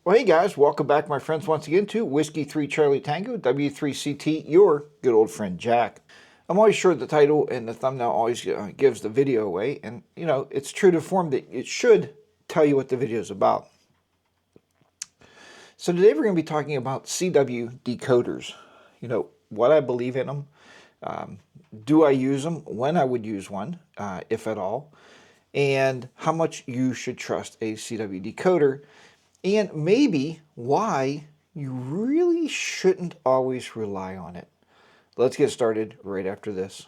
Well, hey guys, welcome back, my friends, once again to Whiskey 3 Charlie Tango, W3CT, your good old friend Jack. I'm always sure the title and the thumbnail always gives the video away, and you know, it's true to form that it should tell you what the video is about. So today we're going to be talking about CW decoders. You know, what I believe in them, do I use them, when I would use one, if at all, and how much you should trust a CW decoder, and maybe why you really shouldn't always rely on it. Let's get started right after this.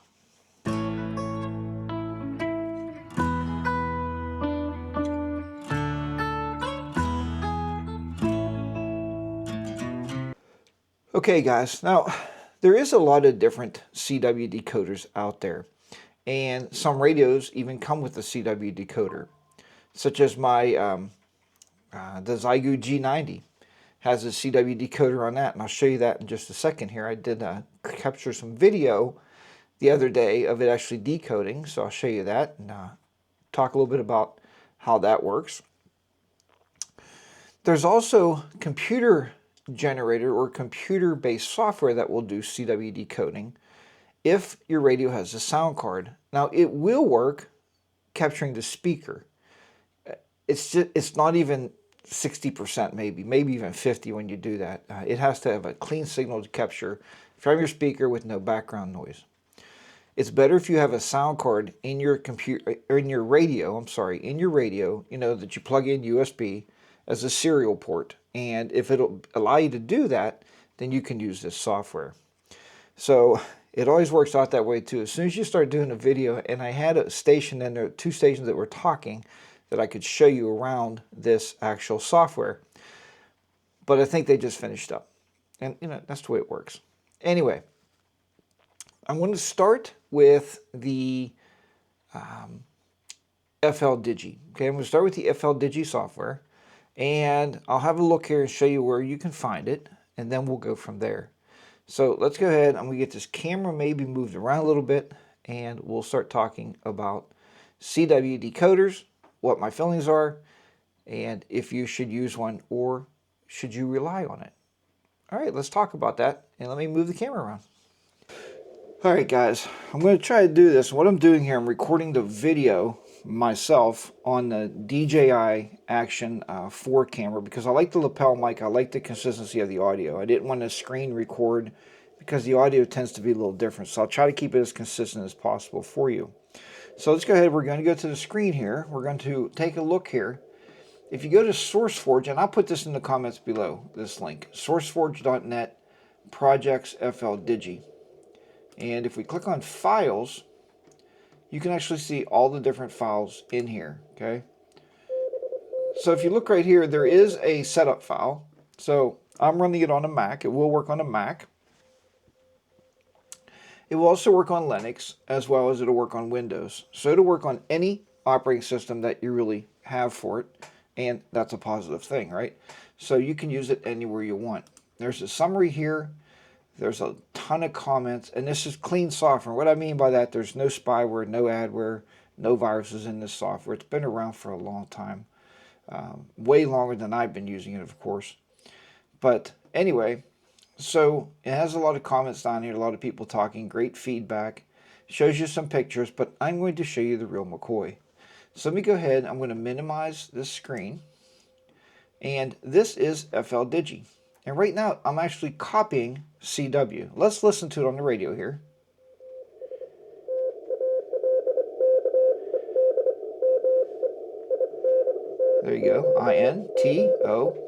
Okay guys, now there is a lot of different CW decoders out there, and some radios even come with a CW decoder, such as my the Zygu G90 has a CW decoder on that, and I'll show you that in just a second here. I did capture some video the other day of it actually decoding, so I'll show you that and talk a little bit about how that works. There's also computer generator or computer-based software that will do CW decoding if your radio has a sound card. Now it will work capturing the speaker. It's not even 60%, maybe even 50 when you do that. It has to have a clean signal to capture from your speaker with no background noise. It's better if you have a sound card in your computer, or in your radio, you know, that you plug in USB as a serial port. And if it'll allow you to do that, then you can use this software. So it always works out that way too. As soon as you start doing a video, and I had a station and there were two stations that were talking, that I could show you around this actual software. But I think they just finished up. And you know, that's the way it works. Anyway, I'm going to start with the FL Digi. Okay, I'm going to start with the FL Digi software, and I'll have a look here and show you where you can find it, and then we'll go from there. So let's go ahead. I'm going to get this camera maybe moved around a little bit, and we'll start talking about CW decoders, what my feelings are, and if you should use one or should you rely on it. All right, let's talk about that, and let me move the camera around. All right, guys, I'm going to try to do this. What I'm doing here, I'm recording the video myself on the DJI Action 4 camera because I like the lapel mic. I like the consistency of the audio. I didn't want to screen record because the audio tends to be a little different, so I'll try to keep it as consistent as possible for you. So let's go ahead. We're going to go to the screen here. We're going to take a look here. If you go to SourceForge, and I'll put this in the comments below, this link, sourceforge.net, projects FL Digi. And if we click on files, you can actually see all the different files in here, okay? So if you look right here, there is a setup file. So I'm running it on a Mac. It will work on a Mac. It will also work on Linux, as well as it'll work on Windows. So it'll work on any operating system that you really have for it, and that's a positive thing, right? So you can use it anywhere you want. There's a summary here. There's a ton of comments, and this is clean software. What I mean by that, there's no spyware, no adware, no viruses in this software. It's been around for a long time, way longer than I've been using it, of course. But anyway, so it has a lot of comments down here, a lot of people talking, great feedback, shows you some pictures, but I'm going to show you the real McCoy. So let me go ahead, I'm going to minimize this screen, and this is FL Digi. And right now, I'm actually copying CW. Let's listen to it on the radio here. There you go, INTO.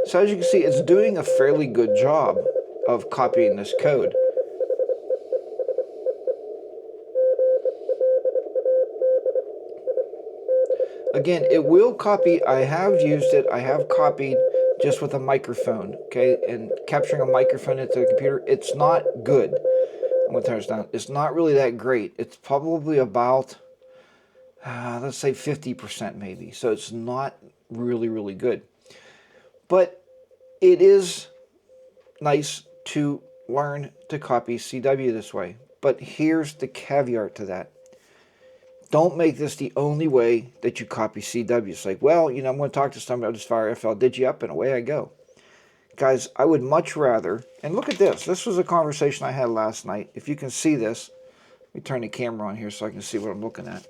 So as you can see, it's doing a fairly good job of copying this code. Again, it will copy. I have used it. I have copied just with a microphone, okay? And capturing a microphone into the computer, it's not good. I'm going to turn this down. It's not really that great. It's probably about, let's say 50% maybe. So it's not really, really good. But it is nice to learn to copy CW this way. But here's the caveat to that. Don't make this the only way that you copy CW. It's like, well, you know, I'm going to talk to somebody, I'll just fire FL Digi up and away I go. Guys, I would much rather, and look at this. This was a conversation I had last night. If you can see this, let me turn the camera on here so I can see what I'm looking at.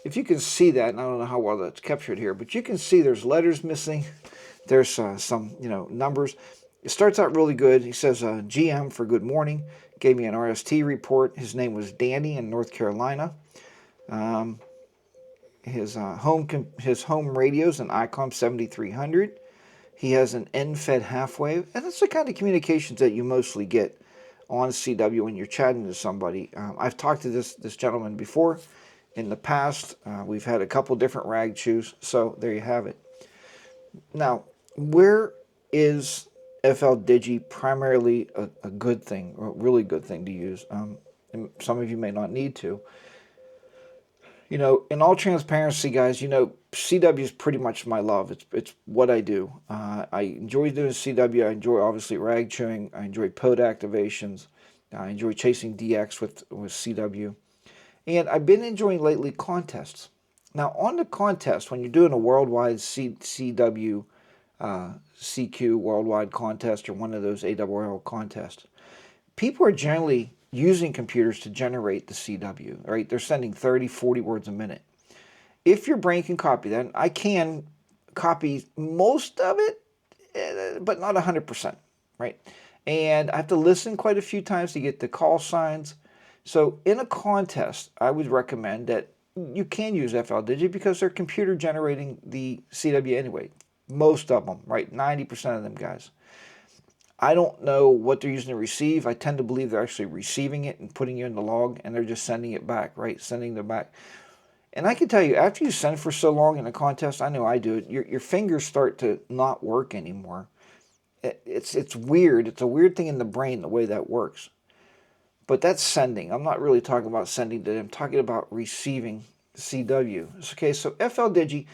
If you can see that, and I don't know how well that's captured here, but you can see there's letters missing. There's some, you know, numbers. It starts out really good. He says, GM for good morning. Gave me an RST report. His name was Danny in North Carolina. His home radio's an ICOM 7300. He has an end-fed half-wave, and that's the kind of communications that you mostly get on CW when you're chatting to somebody. I've talked to this gentleman before. In the past, we've had a couple different rag chews, so there you have it. Now, where is FL Digi primarily a good thing, or a really good thing to use? And some of you may not need to. You know, in all transparency, guys, you know, CW is pretty much my love. It's what I do. I enjoy doing CW. I enjoy, obviously, rag chewing. I enjoy pod activations. I enjoy chasing DX with CW. And I've been enjoying lately contests. Now, on the contest, when you're doing a worldwide CW, CQ worldwide contest or one of those AWL contests, people are generally using computers to generate the CW, right? They're sending 30, 40 words a minute. If your brain can copy that, I can copy most of it, but not 100%, right? And I have to listen quite a few times to get the call signs. So in a contest, I would recommend that you can use FL Digi because they're computer generating the CW anyway. Most of them, right? 90% of them, guys. I don't know what they're using to receive. I tend to believe they're actually receiving it and putting it in the log, and they're just sending it back, right? Sending them back. And I can tell you, after you send for so long in a contest, I know I do it, your fingers start to not work anymore. It's weird. It's a weird thing in the brain, the way that works. But that's sending. I'm not really talking about sending to them. I'm talking about receiving CW. Okay, so FL Digi,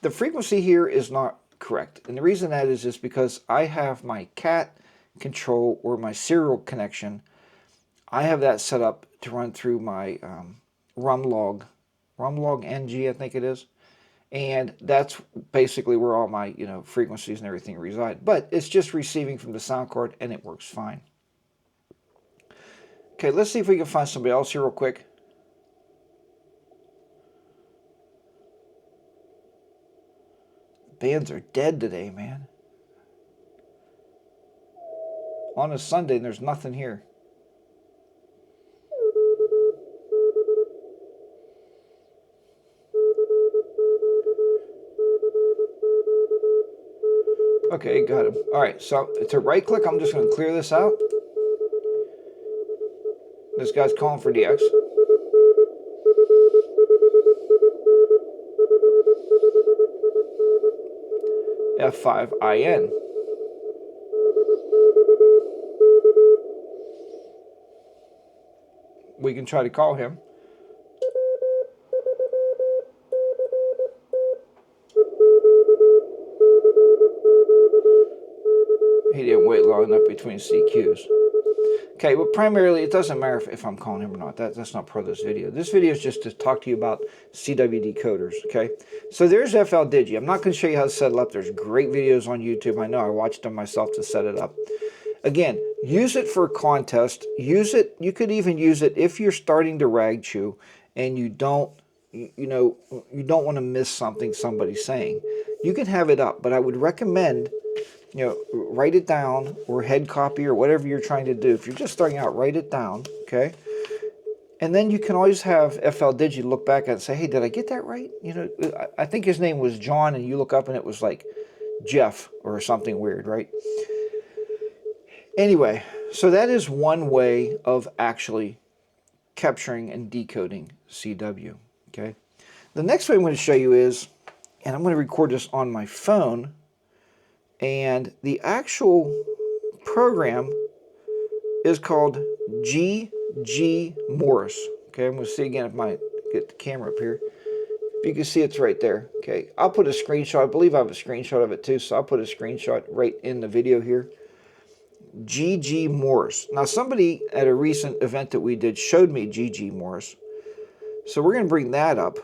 the frequency here is not correct. And the reason that is because I have my CAT control or my serial connection. I have that set up to run through my rumlog NG, I think it is. And that's basically where all my frequencies and everything reside. But it's just receiving from the sound card, and it works fine. Okay, let's see if we can find somebody else here real quick. Bands are dead today, man. On a Sunday, and there's nothing here. Okay, got him. All right, so to right click, I'm just going to clear this out. This guy's calling for DX. F5IN. We can try to call him. He didn't wait long enough between CQs. Okay, well, primarily, it doesn't matter if I'm calling him or not. That's not part of this video. This video is just to talk to you about CW decoders, okay? So there's FL Digi. I'm not going to show you how to set it up. There's great videos on YouTube. I know I watched them myself to set it up. Again, use it for a contest. Use it. You could even use it if you're starting to rag chew and you don't want to miss something somebody's saying. You can have it up, but I would recommend write it down or head copy or whatever you're trying to do. If you're just starting out, write it down, okay? And then you can always have FL Digi look back at it and say, hey, did I get that right? I think his name was John, and you look up and it was like Jeff or something weird, right? Anyway, so that is one way of actually capturing and decoding CW, okay? The next way I'm going to show you is, and I'm going to record this on my phone, and the actual program is called GG Morse. Okay, I'm going to see again if I get the camera up here. If you can see, it's right there. Okay, I'll put a screenshot. I believe I have a screenshot of it too, so I'll put a screenshot right in the video here. GG Morse. Now, somebody at a recent event that we did showed me GG Morse. So we're going to bring that up.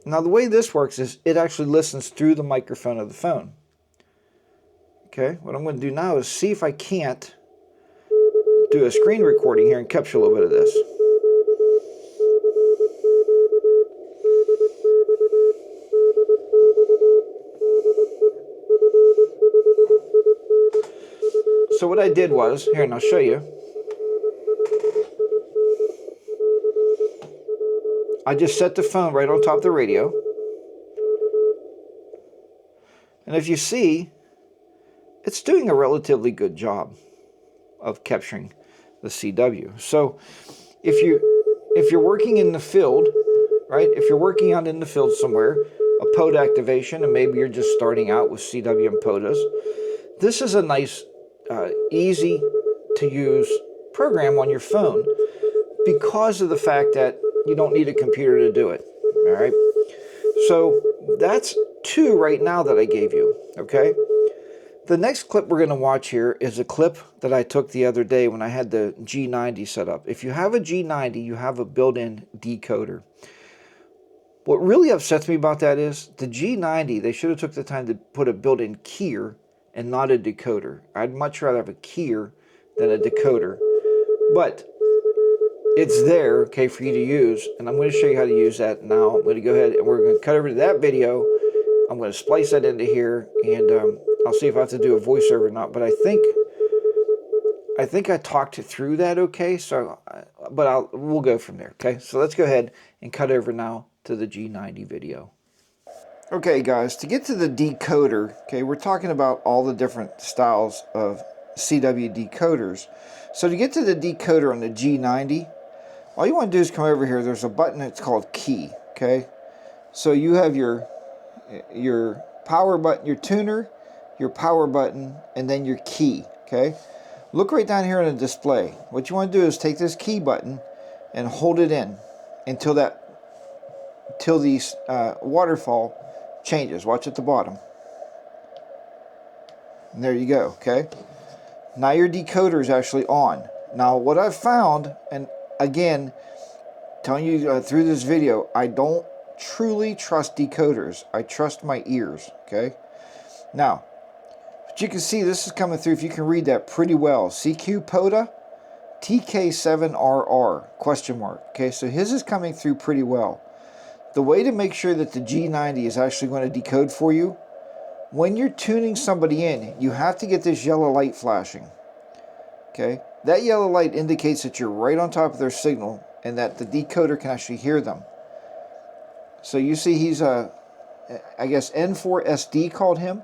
Now the way this works is it actually listens through the microphone of the phone. Okay, what I'm going to do now is see if I can't do a screen recording here and capture a little bit of this. So what I did was, here, and I'll show you. I just set the phone right on top of the radio. And if you see, it's doing a relatively good job of capturing the CW. So if you're working in the field, right? If you're working out in the field somewhere, a POD activation, and maybe you're just starting out with CW and PODAs, this is a nice, easy to use program on your phone because of the fact that you don't need a computer to do it. All right. So that's 2 right now that I gave you. Okay. The next clip we're going to watch here is a clip that I took the other day when I had the G90 set up. If you have a G90, you have a built-in decoder. What really upsets me about that is the G90, they should have took the time to put a built-in keyer and not a decoder. I'd much rather have a keyer than a decoder. But it's there, okay, for you to use, and I'm going to show you how to use that now. I'm going to go ahead and we're going to cut over to that video. I'm going to splice that into here, and I'll see if I have to do a voiceover or not. But I think I talked through that okay, so but we'll go from there. Okay, so let's go ahead and cut over now to the G90 video. Okay, guys, to get to the decoder, okay, we're talking about all the different styles of CW decoders. So to get to the decoder on the G90, all you want to do is come over here. There's a button that's called key. Okay, so you have your power button, your tuner, your power button, and then your key. Okay, look right down here on the display. What you want to do is take this key button and hold it in until the waterfall changes. Watch at the bottom. And there you go. Okay, now your decoder is actually on. Now what I've found, and again, telling you through this video, I don't truly trust decoders. I trust my ears. Okay, now but you can see this is coming through. If you can read that pretty well, CQ PODA TK7RR question mark. Okay, so his is coming through pretty well. The way to make sure that the G90 is actually going to decode for you, when you're tuning somebody in, you have to get this yellow light flashing. Okay, that yellow light indicates that you're right on top of their signal and that the decoder can actually hear them. So you see he's I guess N4SD called him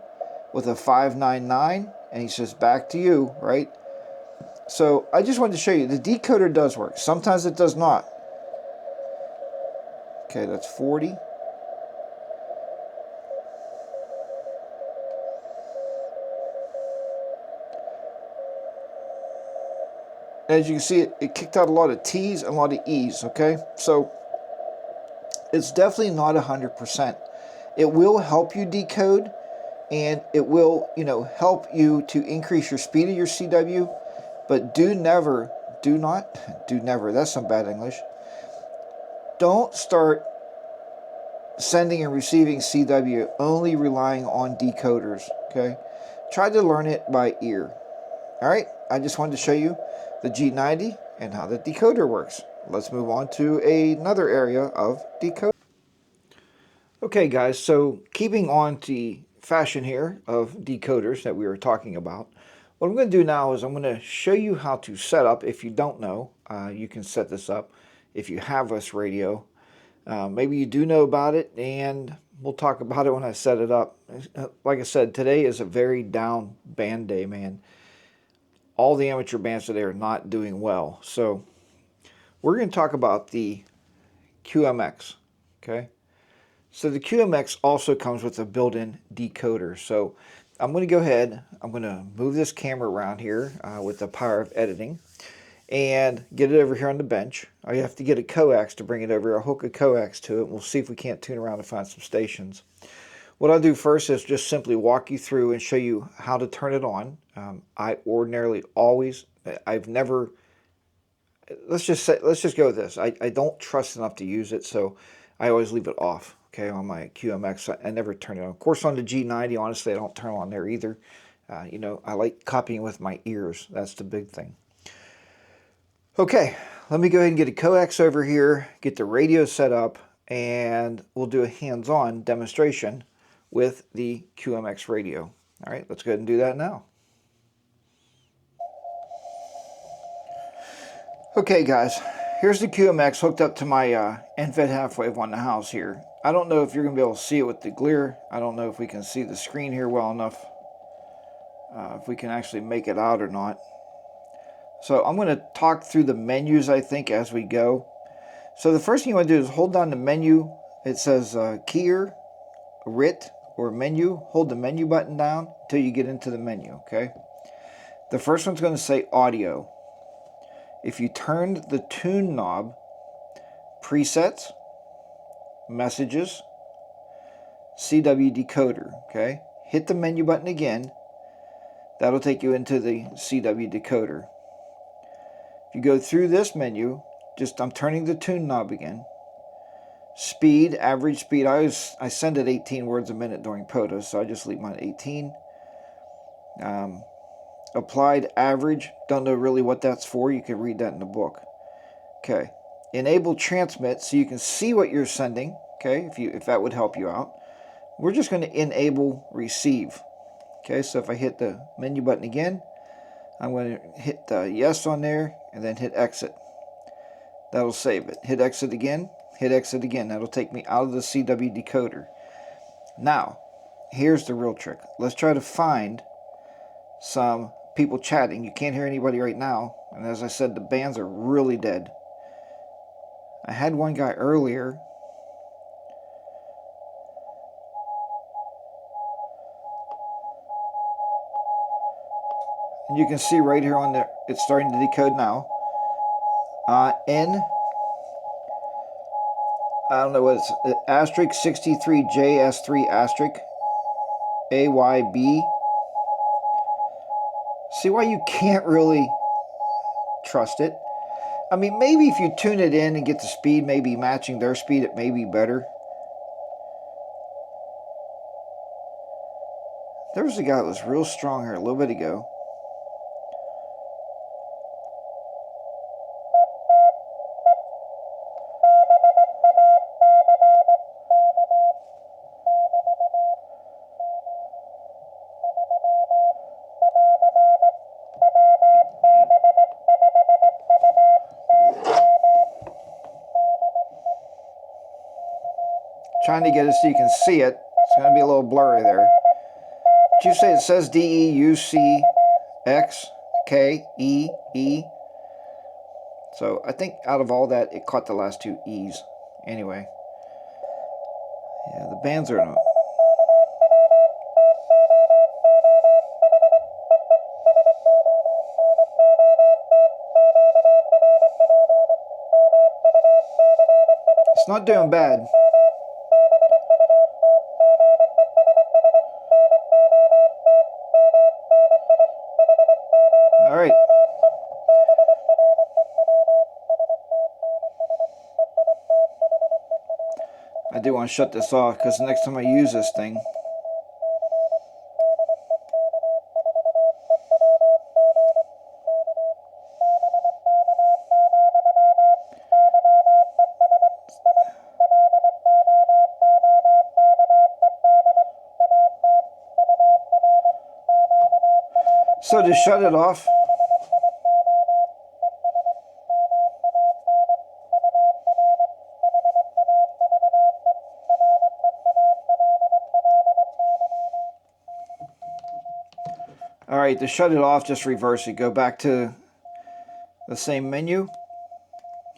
with a 599, and he says back to you, right? So I just wanted to show you the decoder does work. Sometimes it does not. Okay, that's 40. As you can see, it kicked out a lot of T's and a lot of E's, okay? So it's definitely not 100%. It will help you decode, and it will, help you to increase your speed of your CW, but do never, that's some bad English. Don't start sending and receiving CW only relying on decoders, okay? Try to learn it by ear. All right, I just wanted to show you the G90 and how the decoder works. Let's move on to another area of decoder. Okay, guys, so keeping on the fashion here of decoders that we were talking about, what I'm going to do now is I'm going to show you how to set up. If you don't know, you can set this up if you have this radio. Maybe you do know about it, and we'll talk about it when I set it up. Like I said, today is a very down band day, man. All the amateur bands today are not doing well. So we're going to talk about the QMX, okay? So the QMX also comes with a built-in decoder. So I'm going to go ahead, I'm going to move this camera around here with the power of editing and get it over here on the bench. I have to get a coax to bring it over. I'll hook a coax to it, and we'll see if we can't tune around and find some stations. What I'll do first is just simply walk you through and show you how to turn it on. I ordinarily always, I've never let's just go with this. I don't trust enough to use it, so I always leave it off. Okay, on my QMX, I never turn it on. Of course, on the G90, honestly, I don't turn it on there either. You know, I like copying with my ears. That's the big thing. Okay, let me go ahead and get a coax over here, get the radio set up, and we'll do a hands-on demonstration with the QMX radio. All right, let's go ahead and do that now. Okay guys, here's the QMX hooked up to my NFET half wave on the house here. I don't know if you're going to be able to see it with the glare. I don't know if we can see the screen here well enough. If we can actually make it out or not. So I'm going to talk through the menus, I think, as we go. So the first thing you want to do is hold down the menu. It says keyer, RIT, or menu. Hold the menu button down until you get into the menu, okay? The first one's going to say audio. If you turned the tune knob, presets, messages, CW decoder, okay? Hit the menu button again. That'll take you into the CW decoder. If you go through this menu, I'm turning the tune knob again. Speed, average speed, I send it 18 words a minute during POTUS, so I just leave mine at 18. Applied average, don't know really what that's for. You can read that in the book. Okay. Enable transmit so you can see what you're sending. Okay, if that would help you out. We're just going to enable receive. Okay, so if I hit the menu button again, I'm going to hit yes on there and then hit exit. That'll save it. Hit exit again. Hit exit again. That'll take me out of the CW decoder. Now, here's the real trick. Let's try to find some people chatting. You can't hear anybody right now. And as I said, the bands are really dead. I had one guy earlier. And you can see right here on there, it's starting to decode now. N, I don't know what it's, asterisk 63JS3 asterisk AYB. See why you can't really trust it? I mean, maybe if you tune it in and get the speed maybe matching their speed, it may be better. There was a guy that was real strong here a little bit ago. Trying to get it so you can see it. It's going to be a little blurry there. But you say it says DEUCXKEE. So I think out of all that, it caught the last two E's. Anyway. Yeah, the bands are in a... It's not doing bad. All right. I do want to shut this off because the next time I use this thing, so to shut it off, all right, to shut it off, just reverse it. Go back to the same menu,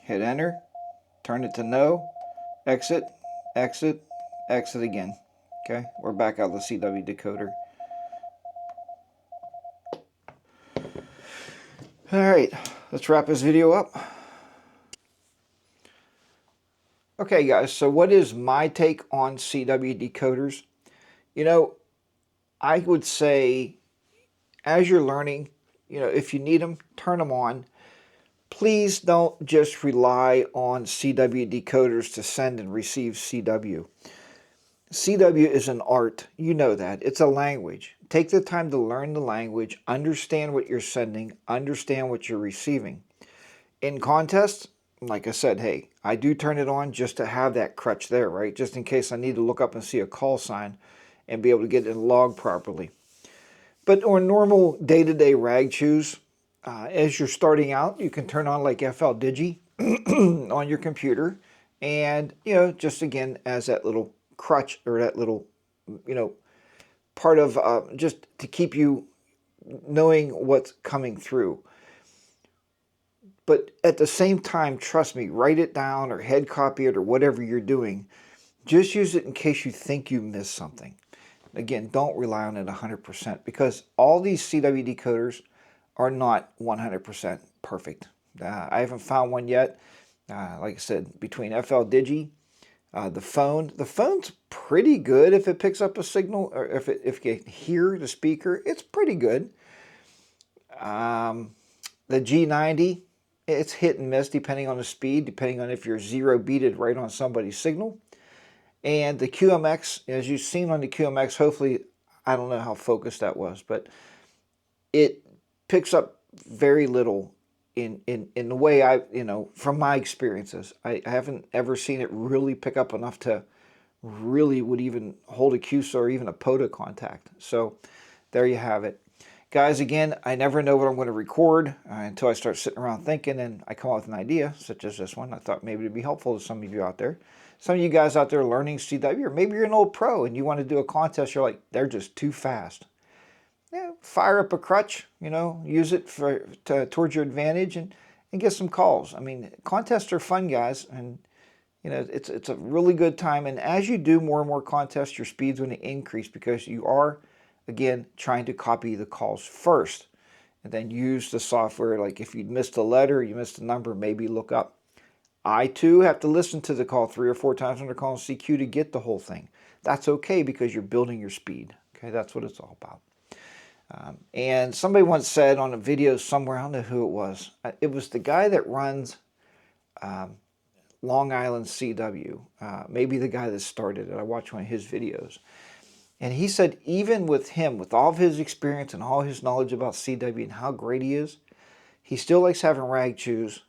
hit enter, turn it to no, exit, exit, exit again. Okay, we're back out of the CW decoder. All right, let's wrap this video up. Okay, guys, so what is my take on CW decoders? You know, I would say as you're learning, you know, if you need them, turn them on. Please don't just rely on CW decoders to send and receive CW. CW is an art. You know that. It's a language. Take the time to learn the language, understand what you're sending, understand what you're receiving. In contests, like I said, hey, I do turn it on just to have that crutch there, right? Just in case I need to look up and see a call sign and be able to get it logged properly. But on normal day-to-day rag chews, as you're starting out, you can turn on like FL Digi on your computer, and just again as that little crutch or that little part of just to keep you knowing what's coming through. But at the same time, trust me, write it down or head copy it or whatever you're doing. Just use it in case you think you missed something. Again, don't rely on it 100% because all these CW decoders are not 100% perfect. I haven't found one yet. Like I said, between FL Digi, the phone's pretty good if it picks up a signal, or if you can hear the speaker, it's pretty good. The G90, it's hit and miss depending on the speed, depending on if you're zero beated right on somebody's signal. And the QMX, as you've seen on the QMX, hopefully, I don't know how focused that was, but it picks up very little in the way from my experiences. I haven't ever seen it really pick up enough to really would even hold a QSO or even a POTA contact. So there you have it. Guys, again, I never know what I'm going to record until I start sitting around thinking and I come up with an idea, such as this one. I thought maybe it'd be helpful to some of you out there. Some of you guys out there learning CW, or maybe you're an old pro and you want to do a contest, you're like, they're just too fast. Yeah, fire up a crutch, use it towards your advantage and get some calls. I mean, contests are fun, guys, and it's a really good time. And as you do more and more contests, your speed's going to increase because you are, again, trying to copy the calls first and then use the software. Like if you missed a letter, you missed a number, maybe look up. I too have to listen to the call 3 or 4 times under call and CQ to get the whole thing. That's okay because you're building your speed. Okay, that's what it's all about. And somebody once said on a video somewhere, I don't know who it was. It was the guy that runs Long Island CW, maybe the guy that started it. I watched one of his videos. And he said even with him, with all of his experience and all his knowledge about CW and how great he is, he still likes having rag chews,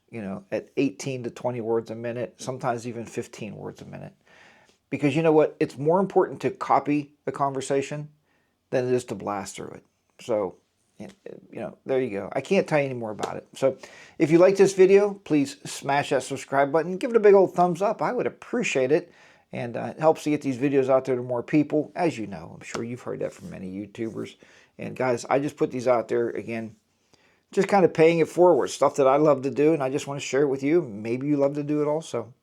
at 18 to 20 words a minute, sometimes even 15 words a minute. Because you know what? It's more important to copy the conversation than it is to blast through it. So, there you go. I can't tell you any more about it. So, if you like this video, please smash that subscribe button. Give it a big old thumbs up. I would appreciate it. And it helps to get these videos out there to more people. As you know, I'm sure you've heard that from many YouTubers. And guys, I just put these out there, again, just kind of paying it forward. Stuff that I love to do, and I just want to share it with you. Maybe you love to do it also.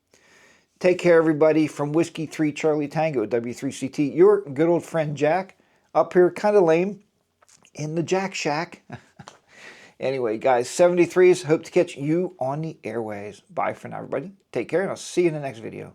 Take care, everybody. From Whiskey 3 Charlie Tango, W3CT, your good old friend Jack, up here kind of lame in the Jack Shack. Anyway, guys, 73s, hope to catch you on the airways. Bye for now, everybody. Take care, and I'll see you in the next video.